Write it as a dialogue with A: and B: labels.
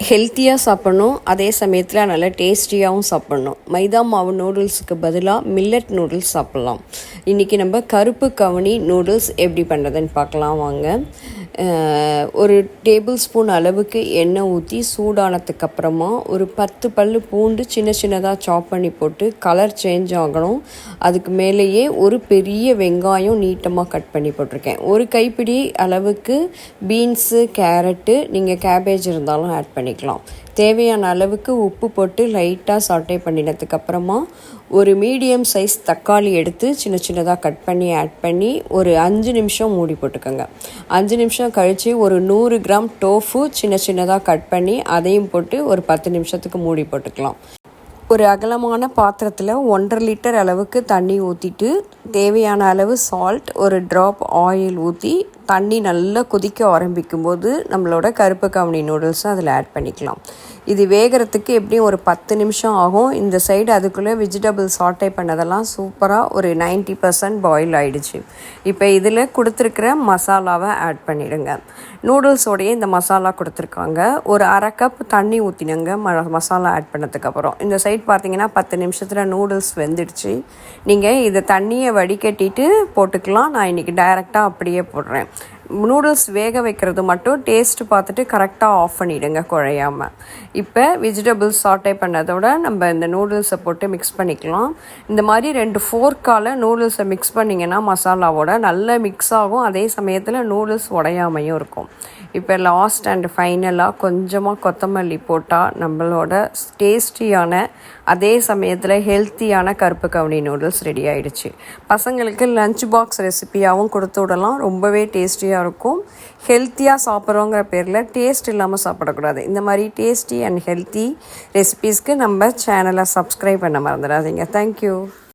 A: ஹெல்த்தியாக சாப்பிட்ணும், அதே சமயத்தில் நல்லா டேஸ்டியாகவும் சாப்பிட்ணும். மைதா மாவு நூடுல்ஸுக்கு பதிலாக மில்லட் நூடுல்ஸ் சாப்பிட்லாம். இன்றைக்கி நம்ம கருப்பு கவுனி நூடுல்ஸ் எப்படி பண்ணுறதுன்னு பார்க்கலாம் வாங்க. ஒரு டேபிள் ஸ்பூன் அளவுக்கு எண்ணெய் ஊற்றி சூடானதுக்கப்புறமா ஒரு 10 பல் பூண்டு சின்ன சின்னதாக சாப் பண்ணி போட்டு கலர் சேஞ்ச் ஆகணும். அதுக்கு மேலேயே ஒரு பெரிய வெங்காயம் நீட்டமாக கட் பண்ணி போட்டிருக்கேன். ஒரு கைப்பிடி அளவுக்கு பீன்ஸு, கேரட்டு, நீங்கள் கேபேஜ் இருந்தாலும் ஆட் பண்ணிக்கலாம். தேவையான அளவுக்கு உப்பு போட்டு லைட்டாக சாட்டே பண்ணினதுக்கப்புறமா ஒரு மீடியம் சைஸ் தக்காளி எடுத்து சின்ன சின்னதாக கட் பண்ணி ஆட் பண்ணி ஒரு 5 நிமிஷம் மூடி போட்டுக்கோங்க. 5 நிமிஷம் கழித்து ஒரு 100 கிராம் டோஃபு சின்ன சின்னதாக கட் பண்ணி அதையும் போட்டு ஒரு 10 நிமிஷத்துக்கு மூடி போட்டுக்கலாம். ஒரு அகலமான பாத்திரத்தில் 1.5 லிட்டர் அளவுக்கு தண்ணி ஊற்றிட்டு தேவையான அளவு சால்ட், ஒரு ட்ராப் ஆயில் ஊற்றி தண்ணி நல்லா கொதிக்க ஆரம்பிக்கும் போது நம்மளோட கருப்பு கவுனி நூடுல்ஸை அதில் ஆட் பண்ணிக்கலாம். இது வேகிறதுக்கு எப்படியும் ஒரு 10 நிமிஷம் ஆகும். இந்த சைடு அதுக்குள்ளே வெஜிடபிள் சாட்டே பண்ணதெல்லாம் சூப்பராக ஒரு 90% பாயில் ஆகிடுச்சு. இப்போ இதில் கொடுத்துருக்கிற மசாலாவை ஆட் பண்ணிவிடுங்க. நூடுல்ஸோடையே இந்த மசாலா கொடுத்துருக்காங்க. ஒரு 1/2 கப் தண்ணி ஊற்றினங்க மசாலா ஆட் பண்ணதுக்கப்புறம். இந்த சைடு பார்த்தீங்கன்னா 10 நிமிஷத்தில் நூடுல்ஸ் வெந்துடுச்சு. நீங்கள் இதை தண்ணியை வடிகட்டிட்டு போட்டுக்கலாம். நான் இன்றைக்கி டைரெக்டாக அப்படியே போடுறேன். நூடுல்ஸ் வேக வைக்கிறது மட்டும் டேஸ்ட்டு பார்த்துட்டு கரெக்டாக ஆஃப் பண்ணிவிடுங்க குழையாமல். இப்போ வெஜிடபிள்ஸ் சாட்டே பண்ணதோட நம்ம இந்த நூடுல்ஸை போட்டு மிக்ஸ் பண்ணிக்கலாம். இந்த மாதிரி 2 ஃபோர்க்கால் நூடுல்ஸை மிக்ஸ் பண்ணிங்கன்னா மசாலாவோட நல்லா மிக்ஸ் ஆகும். அதே சமயத்தில் நூடுல்ஸ் உடையாமையும் இருக்கும். இப்போ லாஸ்ட் அண்ட் ஃபைனலாக கொஞ்சமாக கொத்தமல்லி போட்டால் நம்மளோட டேஸ்டியான அதே சமயத்தில் ஹெல்த்தியான கருப்பு கவுனி நூடுல்ஸ் ரெடி ஆகிடுச்சு. பசங்களுக்கு லஞ்ச் பாக்ஸ் ரெசிபியாகவும் கொடுத்து விடலாம். ரொம்பவே டேஸ்டியாக இருக்கும். ஹெல்த்தியாக சாப்பிட்றோங்கிற பேரில் டேஸ்ட் இல்லாமல் சாப்பிடக்கூடாது. இந்த மாதிரி டேஸ்டி அண்ட் ஹெல்த்தி ரெசிபீஸ்க்கு நம்ம சேனலை சப்ஸ்கிரைப் பண்ண மறந்துடாதீங்க. தேங்க்யூ.